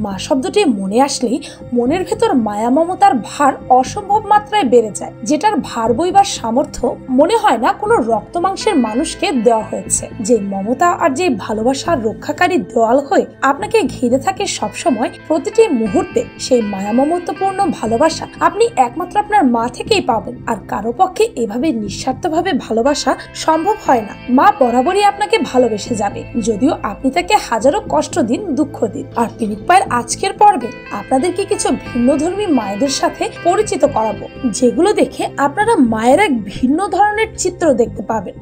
মা শব্দটি মনে আসলেই মনের ভেতর মায়া মমতার ভার অসম্ভব মাত্রায় বেড়ে যায়, যেটার ভার বইবার সামর্থ্য মনে হয় না কোনো রক্ত মাংসের মানুষকে দেওয়া হয়েছে। যে মমতা আর যে ভালোবাসার রক্ষাকারী দেওয়াল হয়ে আপনাকে ঘিরে থাকে সবসময়, প্রতিটি মুহূর্তে সেই মায়া মমতাপূর্ণ ভালোবাসা আপনি একমাত্র আপনার মা থেকেই পাবেন। আর কারো পক্ষে এভাবে নিঃস্বার্থভাবে ভালোবাসা সম্ভব হয় না। মা বরাবরই আপনাকে ভালোবেসে যাবে, যদিও আপনি তাকে হাজারো কষ্ট দিন, দুঃখ দিন। আর পিনিক পায়ের আজকের পর্বে আপনাদেরকে কিছু ভিন্নধর্মী মায়েদের সাথে পরিচিত করাবো, যেগুলো দেখে আপনারা মায়ের এক ভিন্ন ধরনের চিত্র দেখতে পাবেন।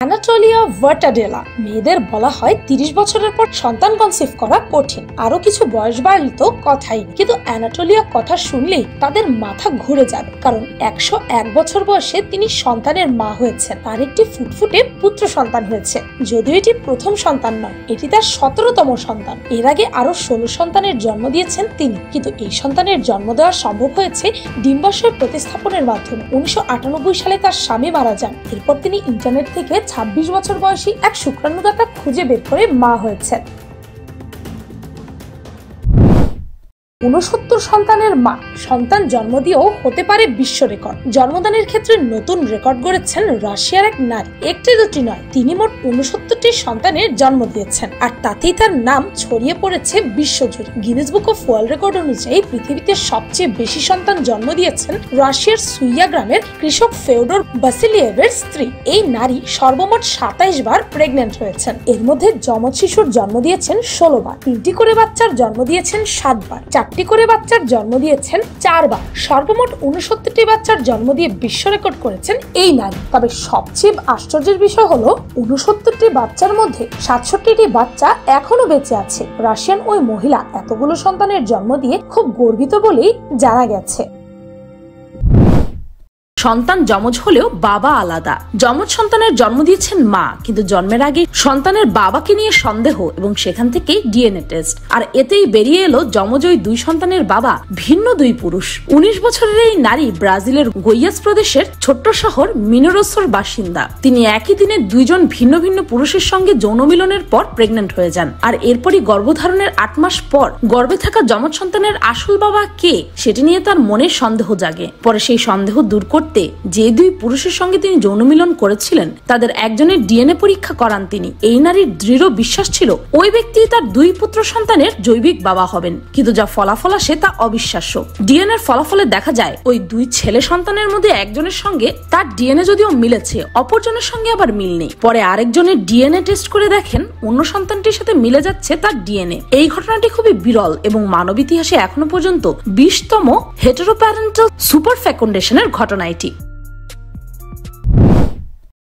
অ্যানাটোলিয়া ভার্টাডেলা। মেয়েদের বলা হয় 30 বছরের পর সন্তান কনসিভ করা কঠিন, আরো কিছু বয়স বাড়লে তো কথাই, কিন্তু অ্যানাটোলিয়া কথা শুনলেই তাদের মাথা ঘুরে যাবে, কারণ 101 বছর বয়সে তিনি সন্তানের মা হয়েছেন। তার একটি ফুটফুটে পুত্র সন্তান হয়েছে। যদিও এটি প্রথম সন্তান নয়, এটি তার 17তম সন্তান। এর আগে আরো 16 সন্তানের জন্ম দিয়েছেন তিনি, কিন্তু এই সন্তানের জন্ম দেওয়া সম্ভব হয়েছে ডিম্বাশয় প্রতিস্থাপনের মাধ্যমে। 1998 সালে তার স্বামী মারা যান। এরপর তিনি ইন্টারনেট থেকে 26 বছর বয়সী এক শুক্রাণুদাতা খুঁজে বের করে মা হয়েছেন। 69 সন্তানের মা, সন্তান জন্ম দিয়েও হতে পারে বিশ্ব রেকর্ড। জন্মদানের ক্ষেত্রে নতুন রেকর্ড গড়েছেন রাশিয়ার এক নারী। একটি দুটি নয়, তিনি মোট 69টি সন্তানের জন্ম দিয়েছেন, আর তাতেই তার নাম ছড়িয়ে পড়েছে বিশ্বজুড়ে। Guinness book of world record অনুযায়ী পৃথিবীতে সবচেয়ে বেশি সন্তান জন্ম দিয়েছেন রাশিয়ার সুইয়া গ্রামের কৃষক ফেওডর বাসিলিয়েভের স্ত্রী। এই নারী সর্বমোট 27 বার প্রেগনেন্ট হয়েছেন। এর মধ্যে যমজ শিশুর জন্ম দিয়েছেন 16 বার, 3টি করে বাচ্চার জন্ম দিয়েছেন 7 বার, 4টি করে বাচ্চার জন্ম দিয়েছেন 4 বার। সর্বমোট 69টি বাচ্চার জন্ম দিয়ে বিশ্ব রেকর্ড করেছেন এই নারী। তবে সবচেয়ে আশ্চর্যের বিষয় হলো 69টি বাচ্চার মধ্যে 67টি বাচ্চা এখনো বেঁচে আছে। রাশিয়ান ওই মহিলা এতগুলো সন্তানের জন্ম দিয়ে খুব গর্বিত বলেই জানা গেছে। সন্তান যমজ হলেও বাবা আলাদা। যমজ সন্তানের জন্ম দিয়েছেন মা, কিন্তু জন্মের আগে সন্তানের বাবাকে নিয়ে সন্দেহ এবং সেখান থেকে ডিএনএ টেস্ট, আর এতেই বেরিয়ে এলো যমজ ওই দুই সন্তানের বাবা ভিন্ন দুই পুরুষ। 19 বছরের এই নারী ব্রাজিলের গোইয়াস প্রদেশের ছোট্ট শহর মিনোরোসোর বাসিন্দা। তিনি একই দিনে দুইজন ভিন্ন ভিন্ন পুরুষের সঙ্গে যৌন মিলনের পর প্রেগনেন্ট হয়ে যান, আর এরপরই গর্ভধারণের 8 মাস পর গর্ভে থাকা যমজ সন্তানের আসল বাবা কে সেটি নিয়ে তার মনে সন্দেহ জাগে। পরে সেই সন্দেহ দূর করতে যে দুই পুরুষের সঙ্গে তিনি যৌন মিলন করেছিলেন তাদের একজনের ডিএনএ পরীক্ষা করান তিনি। এই নারীর দৃঢ় বিশ্বাস ছিল ওই ব্যক্তি তার দুই পুত্র সন্তানের জৈবিক বাবা হবেন, কিন্তু যা ফলাফল আসে তা অবিশ্বাস্য। ডিএনএর ফলাফলে দেখা যায় ওই দুই ছেলে সন্তানের মধ্যে একজনের সঙ্গে তার ডিএনএ যদিও মিলেছে, অপরজনের সঙ্গে আবার মিল নেই। পরে আরেকজনের ডিএনএ টেস্ট করে দেখেন অন্য সন্তানটির সাথে মিলে যাচ্ছে তার ডিএনএ। এই ঘটনাটি খুবই বিরল এবং মানব ইতিহাসে এখনো পর্যন্ত 20তম হেটেরোপ্যারেন্টাল সুপার ফেকুন্ডেশনের ঘটনা এটি।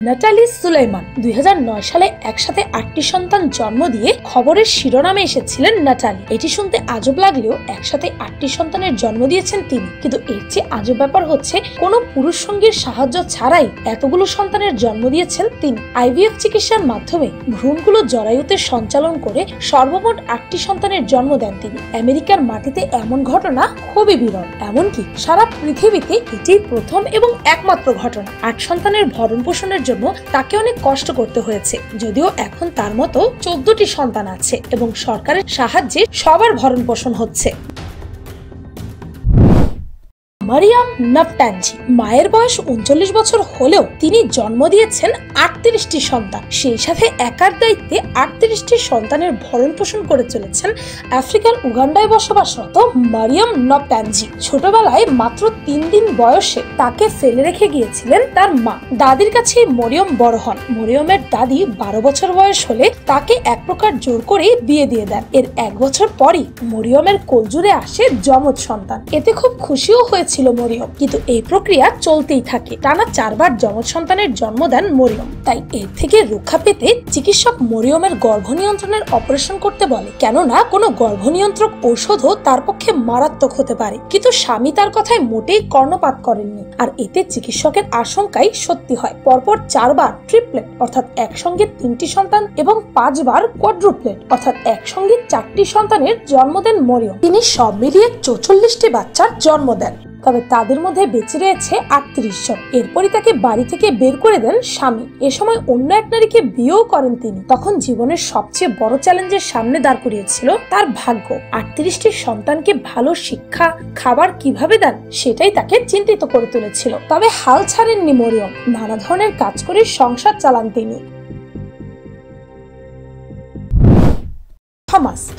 নাটালি সুলাইমান 2009 সালে একসাথে 8টি সন্তান জন্ম দিয়ে খবরের শিরোনামে এসেছিলেন নাটালি। এটি শুনতে আজব লাগলেও একসাথে 8টি সন্তানের জন্ম দিয়েছেন তিনি। কিন্তু এর চেয়ে আজব ব্যাপার হচ্ছে কোনো পুরুষ সঙ্গীর সাহায্য ছাড়াই এতগুলো সন্তানের জন্ম দিয়েছেন তিনি। আইভিএফ চিকিৎসার মাধ্যমে ভ্রূণগুলো জরায়ুতে সঞ্চালন করে সর্বমোট 8টি সন্তানের জন্ম দেন তিনি। আমেরিকার মাটিতে এমন ঘটনা খুবই বিরল, এমনকি সারা পৃথিবীতে এটি প্রথম এবং একমাত্র ঘটনা। 8 সন্তানের ভরণ পোষণের জন্য তাকে অনেক কষ্ট করতে হয়েছে, যদিও এখন তার মতো 14টি সন্তান আছে এবং সরকারের সাহায্যে সবার ভরণ পোষণ হচ্ছে। মারিয়াম নাফটানজি। মায়ের বয়স 39 বছর হলেও তিনি জন্ম দিয়েছেন 38টি সন্তান। সেই সাথে একার দায়িত্বে 38টি সন্তানের ভরণ পোষণ করে চলেছেন আফ্রিকার উগান্ডায় বসবাসরত মারিয়াম নাফটানজি। ছোটবেলায় মাত্র 3 দিন বয়সে তাকে ফেলে রেখে গিয়েছিলেন তার মা। দাদির কাছে মরিয়ম বড় হন। মরিয়মের দাদি 12 বছর বয়স হলে তাকে এক প্রকার জোর করে বিয়ে দিয়ে দেন। এর 1 বছর পরই মরিয়মের কোলজুড়ে আসে যমজ সন্তান। এতে খুব খুশিও হয়েছে মরিয়ম, কিন্তু এই প্রক্রিয়া চলতেই থাকে। টানা 4 বার যমজ সন্তানের জন্ম দেন মরিয়ম। তাই এর থেকে রক্ষা পেতে চিকিৎসক মরিয়মের গর্ভনিয়ন্ত্রণের অপারেশন করতে বলে, কেননা কোনো গর্ভনিয়ন্ত্রক ঔষধও তার পক্ষে মারাত্মক হতে পারে। কিন্তু স্বামী তার কথায় মোটেই কর্ণপাত করেননি, আর এতে চিকিৎসকের আশঙ্কাই সত্যি হয়। পরপর 4 বার ট্রিপলেট অর্থাৎ একসঙ্গে 3টি সন্তান এবং 5 বার কোয়াড্রুপ্লেট অর্থাৎ একসঙ্গে 4টি সন্তানের জন্ম দেন মরিয়ম। তিনি সব মিলিয়ে 44টি বাচ্চার জন্ম দেন। তবে তাদের মধ্যে বেঁচে রয়েছে 38 জন। এরপরই তাকে বাড়ি থেকে বের করে দেন স্বামী। এ সময় অন্য এক নারীকে বিয়েও করেন তিনি। তখন জীবনের সবচেয়ে বড় চ্যালেঞ্জের সামনে দাঁড় করিয়েছিল তার ভাগ্য। 38টি সন্তানকে ভালো শিক্ষা, খাবার কিভাবে দেন সেটাই তাকে চিন্তিত করে তুলেছিল। তবে হাল ছাড়েননি মরিয়ম। নানা ধরনের কাজ করে সংসার চালান তিনি।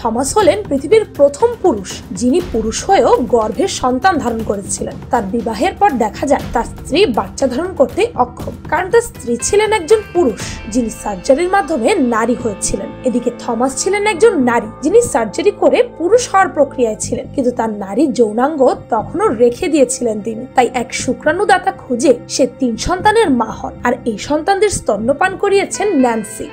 থমাস হলেন পৃথিবীর প্রথম পুরুষ যিনি পুরুষ হয়েও গর্ভের সন্তান ধারণ করেছিলেন। তার বিবাহের পর দেখা যায় তার স্ত্রী বাচ্চা ধারণ করতে অক্ষম, কারণ তার স্ত্রী ছিলেন একজন পুরুষ যিনি সার্জারির মাধ্যমে নারী হয়েছিলেন। এদিকে থমাস ছিলেন একজন নারী যিনি সার্জারি করে পুরুষ হওয়ার প্রক্রিয়ায় ছিলেন, কিন্তু তার নারী যৌনাঙ্গ তখনও রেখে দিয়েছিলেন তিনি। তাই এক শুক্রাণুদাতা খুঁজে সে 3 সন্তানের মা হন, আর এই সন্তানদের স্তন্যপান করিয়েছেন ন্যান্সি।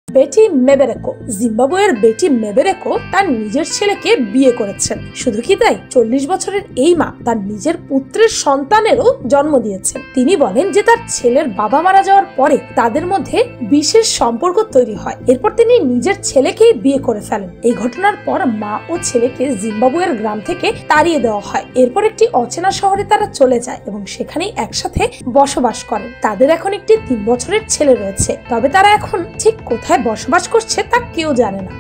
বেটি মেবেরেকো। জিম্বাবুয়ের বেটি মেবেরেকো তার নিজের ছেলেকে বিয়ে করেছেন। শুধু কি তাই, 40 বছরের এই মা তার নিজের পুত্রের সন্তানেরও জন্ম দিয়েছেন। তিনি বলেন যে তার ছেলের বাবা মারা যাওয়ার পরে তাদের মধ্যে বিশেষ সম্পর্ক তৈরি হয়। এরপর তিনি নিজের ছেলেকেই বিয়ে করে ফেলেন। এই ঘটনার পর মা ও ছেলেকে জিম্বাবুয়ের গ্রাম থেকে তাড়িয়ে দেওয়া হয়। এরপর একটি অচেনা শহরে তারা চলে যায় এবং সেখানেই একসাথে বসবাস করেন। তাদের এখন একটি 3 বছরের ছেলে রয়েছে, তবে তারা এখন ঠিক কোথায় বসবাস করছে তা কেউ জানে না।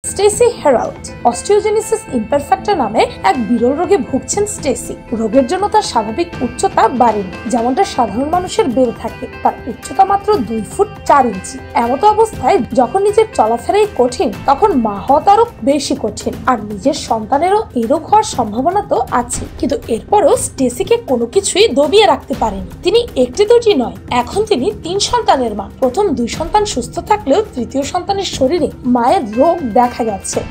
Stacey Herald. অস্টিওজেনেসিস ইমপারফেক্টা নামে এক বিরল রোগে ভুগছেন স্টেসি। রোগের জন্য তার স্বাভাবিক উচ্চতা বাড়েনি, যেমনটা সাধারণ মানুষের বেড়ে থাকে। তার উচ্চতা মাত্র 2 ফুট 4 ইঞ্চি। এমতো অবস্থায় যখন নিজের চলাফেরাই কঠিন, তখন মা হওয়া আরো বেশি কঠিন। আর নিজের সন্তানেরও এই রোগ হওয়ার সম্ভাবনা তো আছে, কিন্তু এরপরও স্টেসিকে কোনো কিছুই দবিয়ে রাখতে পারেনি। তিনি 1-2টি নয়, এখন তিনি 3 সন্তানের মা। প্রথম 2 সন্তান সুস্থ থাকলেও তৃতীয় সন্তানের শরীরে মায়ের রোগ দেখা গেছে।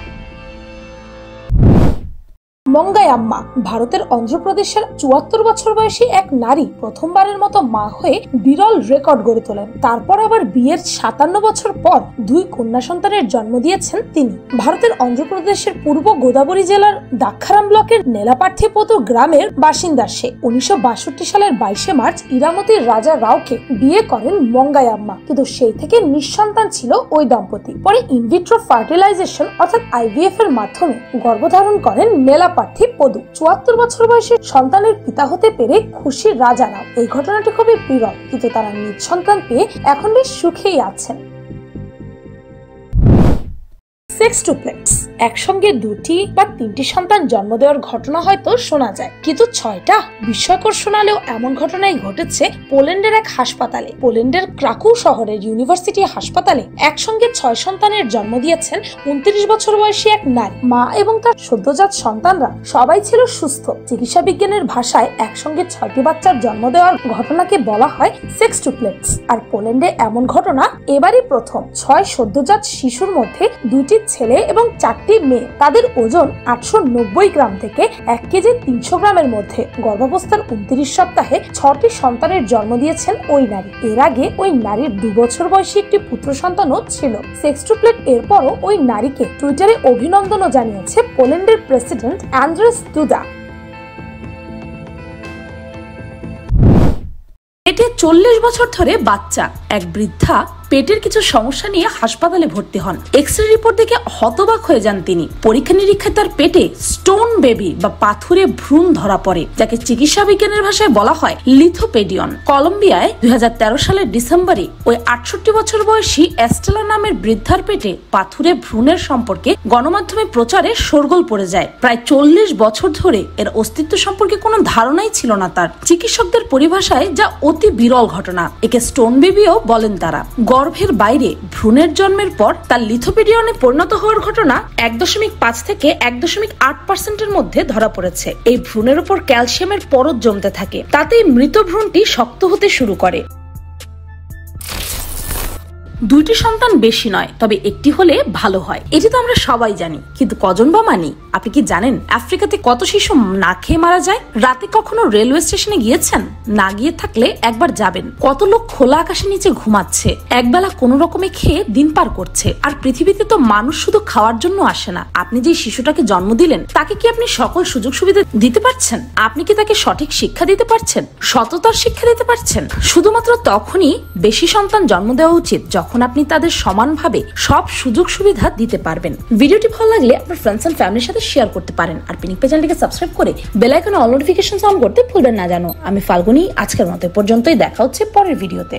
মঙ্গাই আম্মা। ভারতের অন্ধ্রপ্রদেশের 74 বছর বয়সী এক নারী প্রথমবারের মতো মা হয়ে বিরল রেকর্ড গড়ে তোলেন। তারপর আবার বিয়ের 57 বছর পর 2 কন্যা সন্তানের জন্ম দিয়েছেন তিনি। ভারতের অন্ধ্রপ্রদেশের পূর্ব গোদাবরী জেলার দাক্ষারাম ব্লকের নেলাপার্থিপোতো গ্রামের বাসিন্দা সে। 1962 সালের 22 মার্চ ইরামতি রাজা রাওকে বিয়ে করেন মঙ্গাই আম্মা, কিন্তু সেই থেকে নিঃসন্তান ছিল ওই দম্পতি। পরে ইনভিট্রো ফার্টিলাইজেশন অর্থাৎ IVF এর মাধ্যমে গর্ভধারণ করেন নেলাপার্থিপোতো। 74 বছর বয়সে সন্তানের পিতা হতে পেরে খুশি রাজা রাও। এই ঘটনাটি খুবই বিরল, কিন্তু তারা নিজ সন্তান পেয়ে এখন বেশ সুখেই আছেন। সেক্সটুপ্লেক্স। একসঙ্গে 2টি বা 3টি সন্তান জন্ম দেওয়ার ঘটনা হয়তো শোনা যায়, কিন্তু 6টা বিস্ময়কর শোনালেও এমন ঘটনাই ঘটেছে পোল্যান্ডের এক হাসপাতালে। পোল্যান্ডের ক্রাকু শহরের ইউনিভার্সিটি হাসপাতালে একসঙ্গে 6 সন্তানের জন্ম দিয়েছেন 29 বছর বয়সী এক নারী। মা এবং তার সদ্যজাত সন্তানরা সবাই ছিল সুস্থ। চিকিৎসা বিজ্ঞানের ভাষায় একসঙ্গে 6টি বাচ্চার জন্ম দেওয়ার ঘটনাকে বলা হয় সেক্সটুপ্লেক্স। আর পোল্যান্ডে এমন ঘটনা এবারই প্রথম। 6 সদ্যজাত শিশুর মধ্যে 2টি ছেলে এবং 4টি মেয়ে। তাদের ওজন 890 গ্রাম থেকে 1 কেজি 300 গ্রামের মধ্যে। গর্ভাবস্থার 29 সপ্তাহে 6টি সন্তানের জন্ম দিয়েছেন ওই নারী। এর আগে ওই নারীর 2 বছর বয়সী একটি পুত্র সন্তানও ছিল। সেক্সটুপ্লেট এরপরও ওই নারীকে টুইটারে অভিনন্দনও জানিয়েছে পোল্যান্ডের প্রেসিডেন্ট অ্যান্ড্রেস দুদা। পেটে 40 বছর ধরে বাচ্চা এক বৃদ্ধা পেটের কিছু সমস্যা নিয়ে হাসপাতালে ভর্তি হন। এক্স-রে রিপোর্ট দেখে হতবাক হয়ে যান তিনি। পরীক্ষা নিরীক্ষায় তার পেটে স্টোন বেবি বা পাথুরে ভ্রূণ ধরা পড়ে, যাকে চিকিৎসা বিজ্ঞানের ভাষায় বলা হয় লিথোপেডিয়ন। কলম্বিয়ায় 2013 সালের ডিসেম্বরে ওই 68 বছর বয়সী এস্টেলা নামের বৃদ্ধার পেটে পাথুরে ভ্রূণের সম্পর্কে গণমাধ্যমে প্রচারে শোরগোল পড়ে যায়। প্রায় 40 বছর ধরে এর অস্তিত্ব সম্পর্কে কোনো ধারণাই ছিল না তার। চিকিৎসকদের পরিভাষায় যা অতি বিরল ঘটনা। একে স্টোন বেবিও বলেন তারা। গর্ভের বাইরে ভ্রূণের জন্মের পর তার লিথোপেডিয়নে পরিণত হওয়ার ঘটনা 1.5 থেকে 1.8% মধ্যে ধরা পড়েছে। এই ভ্রূণের উপর ক্যালসিয়ামের পরত জমতে থাকে, তাতেই মৃত ভ্রূণটি শক্ত হতে শুরু করে। 2টি সন্তান বেশি নয়, তবে একটি হলে ভালো হয়, এটি তো আমরা সবাই জানি, কিন্তু কজন বা মানি? আপনি কি জানেন আফ্রিকাতে কত শিশু না খেয়ে মারা যায়? রাতে কখনো রেলওয়ে স্টেশনে গিয়েছেন? না গিয়ে থাকলে একবার যাবেন। কত লোক খোলা আকাশের নিচে ঘুমাচ্ছে, একবেলা কোনো রকমে খেয়ে দিন পার করছে। আর পৃথিবীতে তো মানুষ শুধু খাওয়ার জন্য আসে না। আপনি যে শিশুটাকে জন্ম দিলেন, তাকে কি আপনি সকল সুযোগ সুবিধা দিতে পারছেন? আপনি কি তাকে সঠিক শিক্ষা দিতে পারছেন? সততার শিক্ষা দিতে পারছেন? শুধুমাত্র তখনই বেশি সন্তান জন্ম দেওয়া উচিত যখন তখন আপনি তাদের সমানভাবে সব সুযোগ সুবিধা দিতে পারবেন। ভিডিওটি ভালো লাগলে আপনার ফ্রেন্ডস এন্ড ফ্যামিলির সাথে শেয়ার করতে পারেন। আর পিনিক চ্যানেলটিকে সাবস্ক্রাইব করে বেল আইকনে অল নোটিফিকেশন অন করতে ভুলবেন না। জানো আমি ফাল্গুনী, আজকের মতো পর্যন্তই, দেখা হচ্ছে পরের ভিডিওতে।